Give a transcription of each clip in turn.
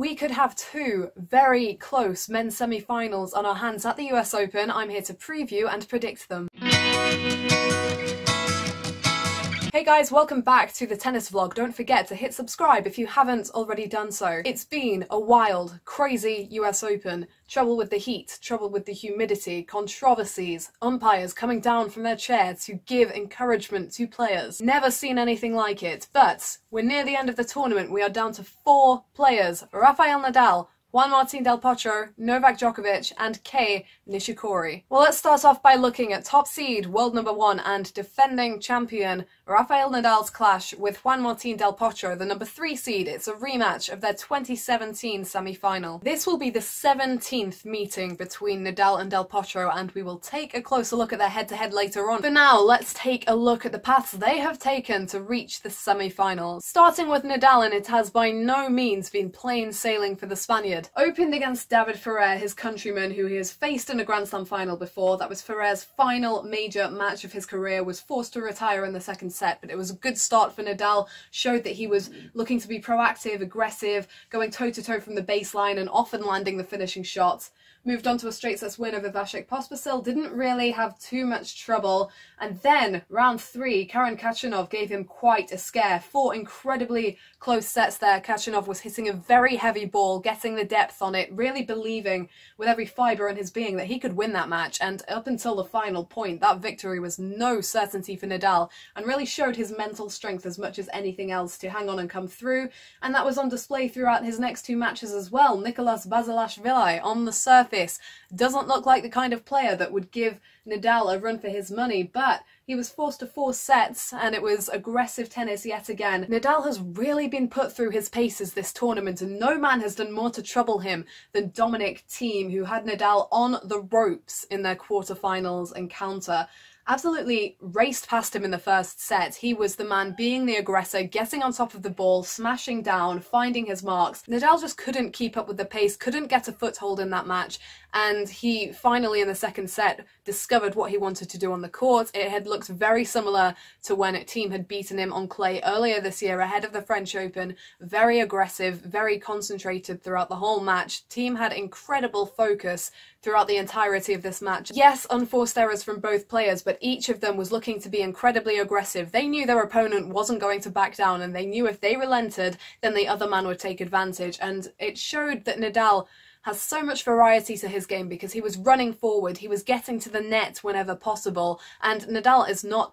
We could have two very close men's semi-finals on our hands at the US Open. I'm here to preview and predict them. Hey guys, welcome back to the tennis vlog. Don't forget to hit subscribe if you haven't already done so. It's been a wild, crazy US Open. Trouble with the heat, trouble with the humidity, controversies, umpires coming down from their chair to give encouragement to players. Never seen anything like it, but we're near the end of the tournament. We are down to 4 players: Rafael Nadal, Juan Del Potro, Novak Djokovic, and Kei Nishikori. Well, let's start off by looking at top seed, world number 1 and defending champion Rafael Nadal's clash with Juan Del Potro, the number 3 seed. It's a rematch of their 2017 semi-final. This will be the 17th meeting between Nadal and Del Potro, and we will take a closer look at their head-to-head later on. For now, let's take a look at the paths they have taken to reach the semi-finals. Starting with Nadal, and it has by no means been plain sailing for the Spaniard. Opened against David Ferrer, his countryman, who he has faced in a Grand Slam final before. That was Ferrer's final major match of his career, was forced to retire in the second set, but it was a good start for Nadal, showed that he was looking to be proactive, aggressive, going toe-to-toe from the baseline and often landing the finishing shots. Moved on to a straight sets win over Vasek Pospisil, didn't really have too much trouble, and then round 3, Karen Khachanov gave him quite a scare. 4 incredibly close sets there. Khachanov was hitting a very heavy ball, getting the depth on it, really believing with every fibre in his being that he could win that match, and up until the final point, that victory was no certainty for Nadal, and really showed his mental strength as much as anything else to hang on and come through, and that was on display throughout his next 2 matches as well. Nicolas Basilashvili on the surface doesn't look like the kind of player that would give Nadal a run for his money, but he was forced to 4 sets and it was aggressive tennis yet again. Nadal has really been put through his paces this tournament, and no man has done more to trouble him than Dominic Thiem, who had Nadal on the ropes in their quarterfinals encounter. Absolutely raced past him in the first set. He was the man being the aggressor, getting on top of the ball, smashing down, finding his marks. Nadal just couldn't keep up with the pace, couldn't get a foothold in that match, and he finally in the second set discovered what he wanted to do on the court. It had looked very similar to when Thiem had beaten him on clay earlier this year ahead of the French Open. Very aggressive, very concentrated throughout the whole match. Thiem had incredible focus throughout the entirety of this match. Yes, unforced errors from both players, but each of them was looking to be incredibly aggressive. They knew their opponent wasn't going to back down, and they knew if they relented, then the other man would take advantage. And it showed that Nadal has so much variety to his game because he was running forward, he was getting to the net whenever possible, and Nadal is not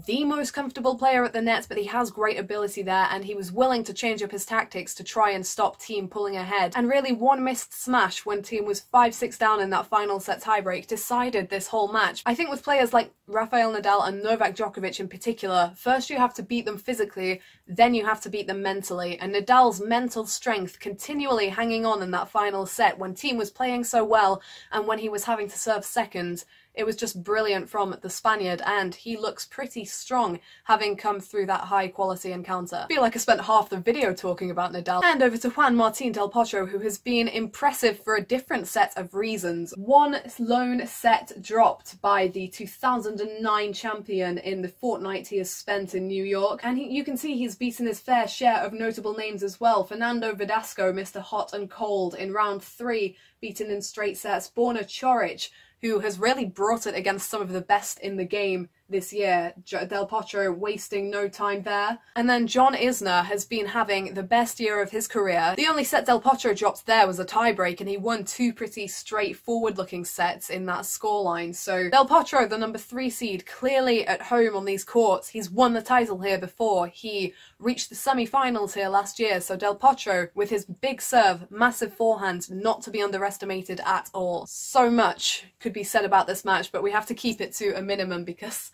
the most comfortable player at the net, but he has great ability there, and he was willing to change up his tactics to try and stop Thiem pulling ahead. And really, one missed smash when Thiem was 5-6 down in that final set tiebreak decided this whole match. I think with players like Rafael Nadal and Novak Djokovic in particular, first you have to beat them physically, then you have to beat them mentally, and Nadal's mental strength continually hanging on in that final set when Thiem was playing so well and when he was having to serve second. It was just brilliant from the Spaniard, and he looks pretty strong having come through that high quality encounter. I feel like I spent half the video talking about Nadal. And over to Juan Del Potro, who has been impressive for a different set of reasons. One lone set dropped by the 2009 champion in the fortnight he has spent in New York, and you can see he's beaten his fair share of notable names as well. Fernando Verdasco, Mr. Hot and Cold, in round 3, beaten in straight sets. Borna Coric, who has really brought it against some of the best in the game this year. Del Potro wasting no time there. And then John Isner has been having the best year of his career. The only set Del Potro dropped there was a tiebreak, and he won 2 pretty straightforward looking sets in that scoreline. So Del Potro, the number 3 seed, clearly at home on these courts. He's won the title here before. He reached the semi-finals here last year. So Del Potro, with his big serve, massive forehand, not to be underestimated at all. So much could be said about this match, but we have to keep it to a minimum because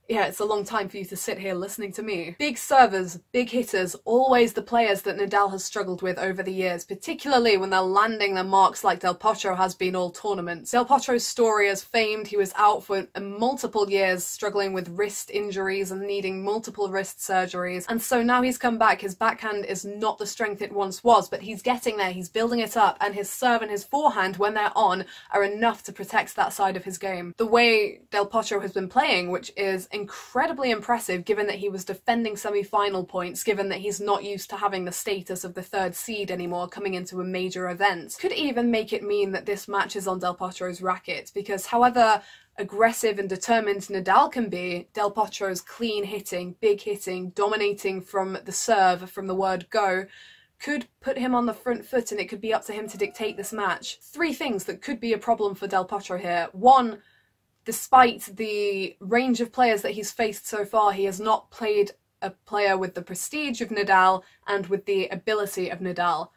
yeah, it's a long time for you to sit here listening to me. Big servers, big hitters, always the players that Nadal has struggled with over the years, particularly when they're landing their marks like Del Potro has been all tournaments. Del Potro's story is famed. He was out for multiple years struggling with wrist injuries and needing multiple wrist surgeries, and so now he's come back. His backhand is not the strength it once was, but he's getting there, he's building it up, and his serve and his forehand, when they're on, are enough to protect that side of his game. The way Del Potro has been playing, which is incredibly impressive given that he was defending semi-final points, given that he's not used to having the status of the third seed anymore coming into a major event. Could even make it mean that this match is on Del Potro's racket, because however aggressive and determined Nadal can be, Del Potro's clean hitting, big hitting, dominating from the serve, from the word go, could put him on the front foot, and it could be up to him to dictate this match. Three things that could be a problem for Del Potro here. One, despite the range of players that he's faced so far, he has not played a player with the prestige of Nadal and with the ability of Nadal.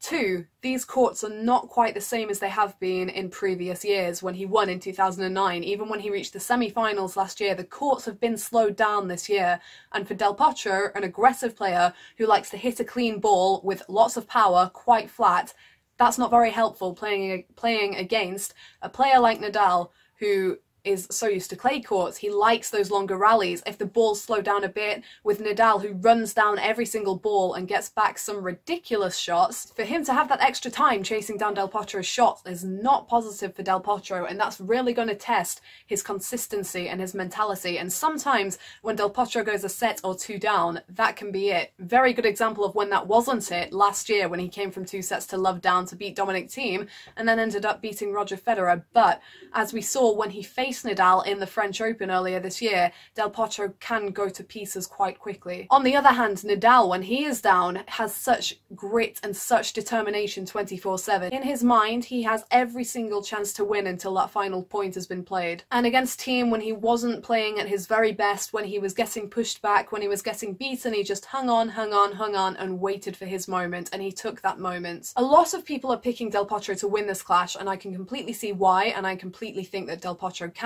Two, these courts are not quite the same as they have been in previous years when he won in 2009. Even when he reached the semi-finals last year, the courts have been slowed down this year. And for Del Potro, an aggressive player who likes to hit a clean ball with lots of power, quite flat, that's not very helpful playing against a player like Nadal, who is so used to clay courts. He likes those longer rallies. If the balls slow down a bit, with Nadal who runs down every single ball and gets back some ridiculous shots, for him to have that extra time chasing down Del Potro's shots is not positive for Del Potro, and that's really going to test his consistency and his mentality. And sometimes when Del Potro goes a set or two down, that can be it. Very good example of when that wasn't it last year, when he came from 2 sets to love down to beat Dominic Thiem and then ended up beating Roger Federer. But as we saw when he faced Nadal in the French Open earlier this year, Del Potro can go to pieces quite quickly. On the other hand, Nadal, when he is down, has such grit and such determination 24/7. In his mind, he has every single chance to win until that final point has been played. And against Thiem, when he wasn't playing at his very best, when he was getting pushed back, when he was getting beaten, he just hung on, and waited for his moment, and he took that moment. A lot of people are picking Del Potro to win this clash, and I can completely see why, and I completely think that Del Potro can.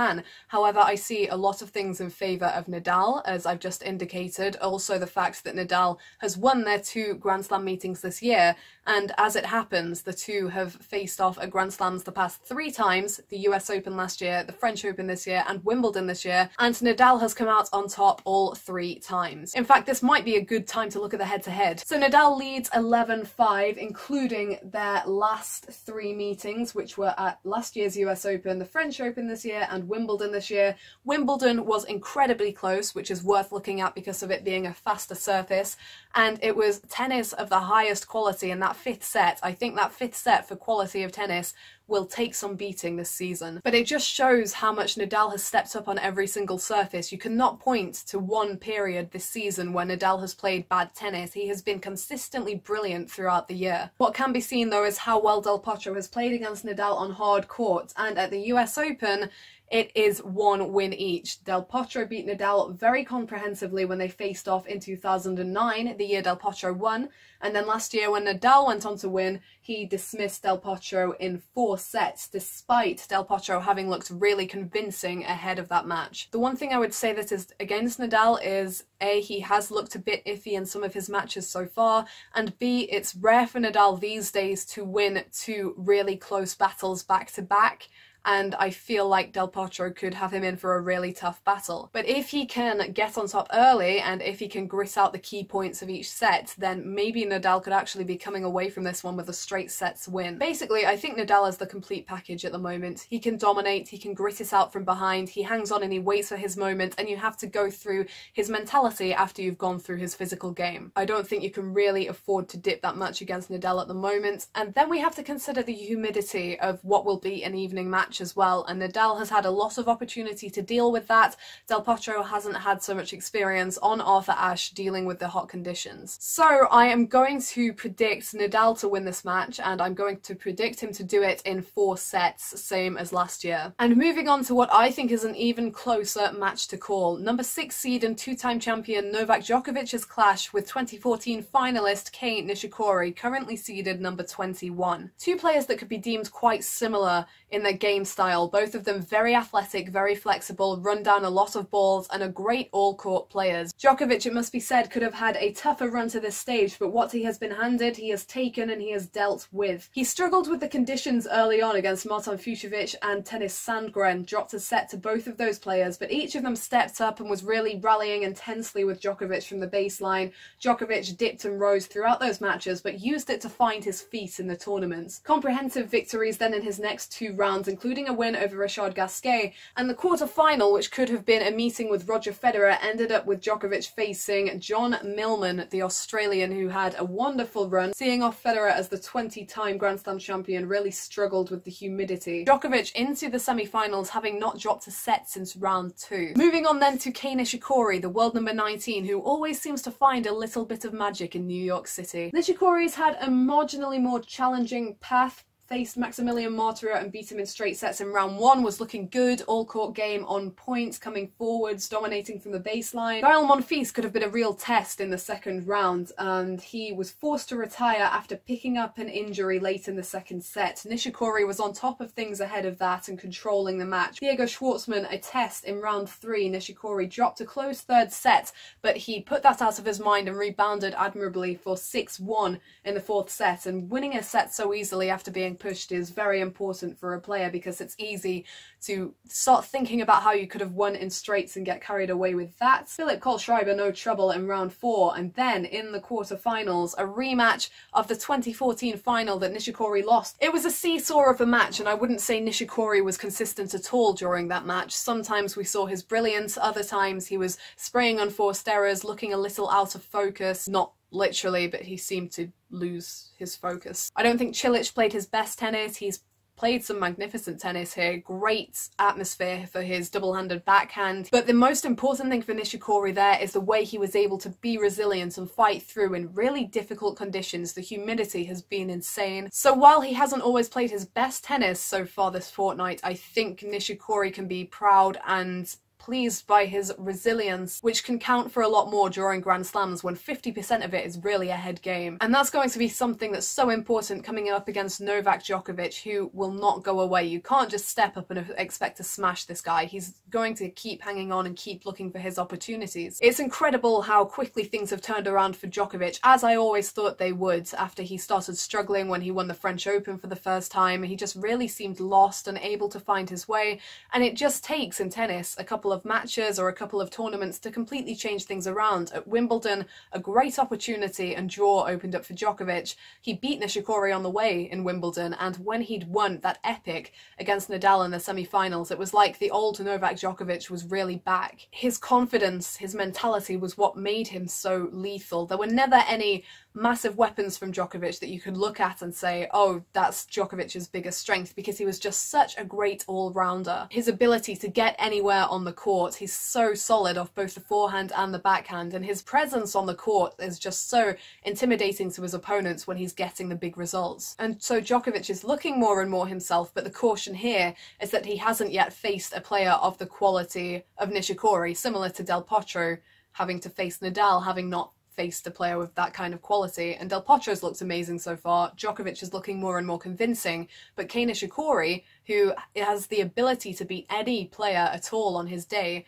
However, I see a lot of things in favour of Nadal, as I've just indicated. Also the fact that Nadal has won their 2 Grand Slam meetings this year, and as it happens, the two have faced off at Grand Slams the past 3 times, the US Open last year, the French Open this year, and Wimbledon this year, and Nadal has come out on top all 3 times. In fact, this might be a good time to look at the head-to-head. So Nadal leads 11-5, including their last 3 meetings, which were at last year's US Open, the French Open this year, and Wimbledon this year. Wimbledon was incredibly close, which is worth looking at because of it being a faster surface, and it was tennis of the highest quality in that 5th set. I think that 5th set for quality of tennis will take some beating this season. But it just shows how much Nadal has stepped up on every single surface. You cannot point to one period this season where Nadal has played bad tennis. He has been consistently brilliant throughout the year. What can be seen though is how well Del Potro has played against Nadal on hard courts, and at the US Open, it is 1 win each. Del Potro beat Nadal very comprehensively when they faced off in 2009, the year Del Potro won, and then last year when Nadal went on to win, he dismissed Del Potro in 4 sets, despite Del Potro having looked really convincing ahead of that match. The one thing I would say that is against Nadal is A, he has looked a bit iffy in some of his matches so far, and B, it's rare for Nadal these days to win 2 really close battles back to back, and I feel like Del Potro could have him in for a really tough battle. But if he can get on top early, and if he can grit out the key points of each set, then maybe Nadal could actually be coming away from this one with a straight sets win. Basically, I think Nadal is the complete package at the moment. He can dominate, he can grit it out from behind, he hangs on and he waits for his moment, and you have to go through his mentality after you've gone through his physical game. I don't think you can really afford to dip that much against Nadal at the moment. And then we have to consider the humidity of what will be an evening match as well, and Nadal has had a lot of opportunity to deal with that. Del Potro hasn't had so much experience on Arthur Ashe dealing with the hot conditions. So I am going to predict Nadal to win this match, and I'm going to predict him to do it in 4 sets, same as last year. And moving on to what I think is an even closer match to call. Number 6 seed and 2-time champion Novak Djokovic's clash with 2014 finalist Kei Nishikori, currently seeded number 21. 2 players that could be deemed quite similar in their game style, both of them very athletic, very flexible, run down a lot of balls, and are great all-court players. Djokovic, it must be said, could have had a tougher run to this stage, but what he has been handed, he has taken and he has dealt with. He struggled with the conditions early on against Martin Fucsovics and Tennys Sandgren, dropped a set to both of those players, but each of them stepped up and was really rallying intensely with Djokovic from the baseline. Djokovic dipped and rose throughout those matches, but used it to find his feet in the tournament. Comprehensive victories then in his next 2 rounds, including including a win over Richard Gasquet, and the quarter-final, which could have been a meeting with Roger Federer, ended up with Djokovic facing John Millman, the Australian who had a wonderful run. Seeing off Federer as the 20-time Grand Slam champion really struggled with the humidity. Djokovic into the semi-finals, having not dropped a set since round 2. Moving on then to Kei Nishikori, the world number 19, who always seems to find a little bit of magic in New York City. Nishikori's had a marginally more challenging path, faced Maximilian Martyra and beat him in straight sets in round 1, was looking good, all-court game on point, coming forwards, dominating from the baseline. Gael Monfils could have been a real test in the second round, and he was forced to retire after picking up an injury late in the second set. Nishikori was on top of things ahead of that and controlling the match. Diego Schwartzman, a test in round 3. Nishikori dropped a close third set, but he put that out of his mind and rebounded admirably for 6-1 in the 4th set, and winning a set so easily after being pushed is very important for a player, because it's easy to start thinking about how you could have won in straights and get carried away with that. Philip Kohlschreiber, no trouble in round 4, and then in the quarterfinals, a rematch of the 2014 final that Nishikori lost. It was a seesaw of a match, and I wouldn't say Nishikori was consistent at all during that match. Sometimes we saw his brilliance, other times he was spraying unforced errors, looking a little out of focus, not literally, but he seemed to lose his focus. I don't think Cilic played his best tennis. He's played some magnificent tennis here, great atmosphere for his double-handed backhand, but the most important thing for Nishikori there is the way he was able to be resilient and fight through in really difficult conditions. The humidity has been insane. So while he hasn't always played his best tennis so far this fortnight, I think Nishikori can be proud and pleased by his resilience, which can count for a lot more during Grand Slams when 50% of it is really a head game. And that's going to be something that's so important coming up against Novak Djokovic, who will not go away. You can't just step up and expect to smash this guy. He's going to keep hanging on and keep looking for his opportunities. It's incredible how quickly things have turned around for Djokovic, as I always thought they would after he started struggling when he won the French Open for the first time. He just really seemed lost, unable to find his way, and it just takes in tennis a couple of matches or a couple of tournaments to completely change things around. At Wimbledon, a great opportunity and draw opened up for Djokovic. He beat Nishikori on the way in Wimbledon, and when he'd won that epic against Nadal in the semi-finals, it was like the old Novak Djokovic was really back. His confidence, his mentality was what made him so lethal. There were never any massive weapons from Djokovic that you could look at and say, oh, that's Djokovic's biggest strength, because he was just such a great all-rounder. His ability to get anywhere on the court, he's so solid off both the forehand and the backhand, and his presence on the court is just so intimidating to his opponents when he's getting the big results. And so Djokovic is looking more and more himself, but the caution here is that he hasn't yet faced a player of the quality of Nishikori, similar to Del Potro having to face Nadal, having not faced a player with that kind of quality. And Del Potro's looked amazing so far. Djokovic is looking more and more convincing, but Kei Nishikori, who has the ability to beat any player at all on his day,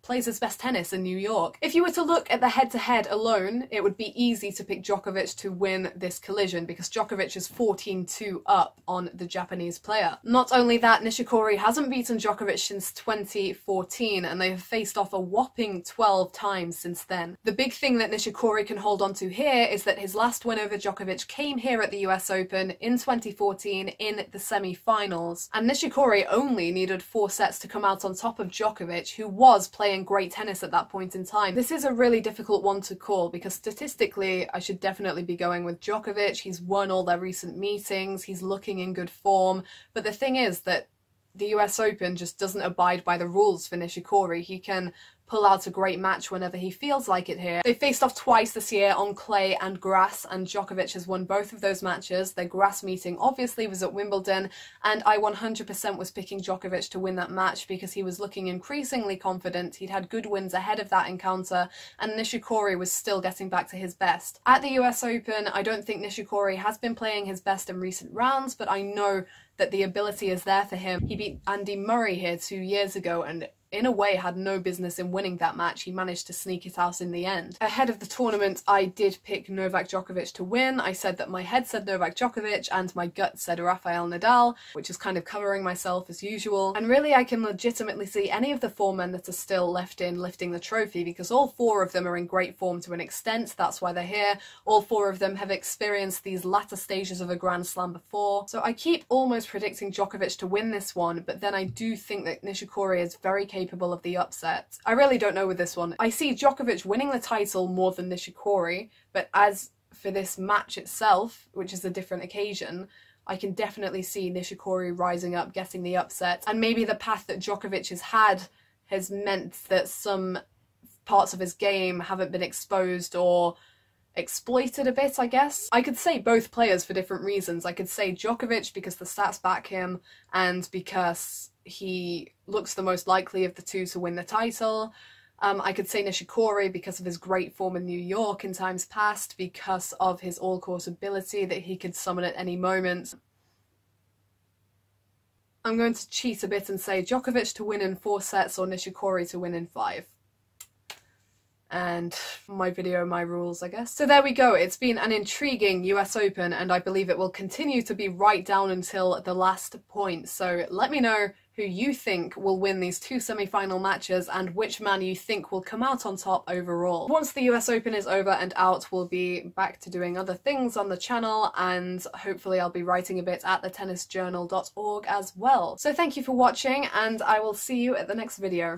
plays his best tennis in New York. If you were to look at the head-to-head alone, it would be easy to pick Djokovic to win this collision, because Djokovic is 14-2 up on the Japanese player. Not only that, Nishikori hasn't beaten Djokovic since 2014, and they have faced off a whopping 12 times since then. The big thing that Nishikori can hold on to here is that his last win over Djokovic came here at the US Open in 2014 in the semi-finals, and Nishikori only needed 4 sets to come out on top of Djokovic, who was playing great tennis at that point in time. This is a really difficult one to call, because statistically I should definitely be going with Djokovic. He's won all their recent meetings, he's looking in good form, but the thing is that the US Open just doesn't abide by the rules for Nishikori. He can pull out a great match whenever he feels like it here. They faced off twice this year on clay and grass, and Djokovic has won both of those matches. Their grass meeting obviously was at Wimbledon, and I 100% was picking Djokovic to win that match because he was looking increasingly confident. He'd had good wins ahead of that encounter, and Nishikori was still getting back to his best. At the US Open, I don't think Nishikori has been playing his best in recent rounds, but I know that the ability is there for him. He beat Andy Murray here 2 years ago, and in a way had no business in winning that match. He managed to sneak it out in the end. Ahead of the tournament, I did pick Novak Djokovic to win. I said that my head said Novak Djokovic and my gut said Rafael Nadal, which is kind of covering myself as usual. And really I can legitimately see any of the 4 men that are still left in lifting the trophy, because all 4 of them are in great form to an extent. That's why they're here. All 4 of them have experienced these latter stages of a Grand Slam before. So I keep almost predicting Djokovic to win this one, but then I do think that Nishikori is very capable of the upset. I really don't know with this one. I see Djokovic winning the title more than Nishikori, but as for this match itself, which is a different occasion, I can definitely see Nishikori rising up, getting the upset, and maybe the path that Djokovic has had has meant that some parts of his game haven't been exposed or exploited a bit, I guess. I could say both players for different reasons. I could say Djokovic because the stats back him and because he looks the most likely of the 2 to win the title. I could say Nishikori because of his great form in New York in times past, because of his all-court ability that he could summon at any moment. I'm going to cheat a bit and say Djokovic to win in 4 sets or Nishikori to win in 5. And my video, my rules, I guess. So there we go. It's been an intriguing US Open, and I believe it will continue to be right down until the last point. So let me know who you think will win these 2 semi-final matches and which man you think will come out on top overall. Once the US Open is over and out, we'll be back to doing other things on the channel, and hopefully I'll be writing a bit at thetennisjournal.org as well. So thank you for watching, and I will see you at the next video.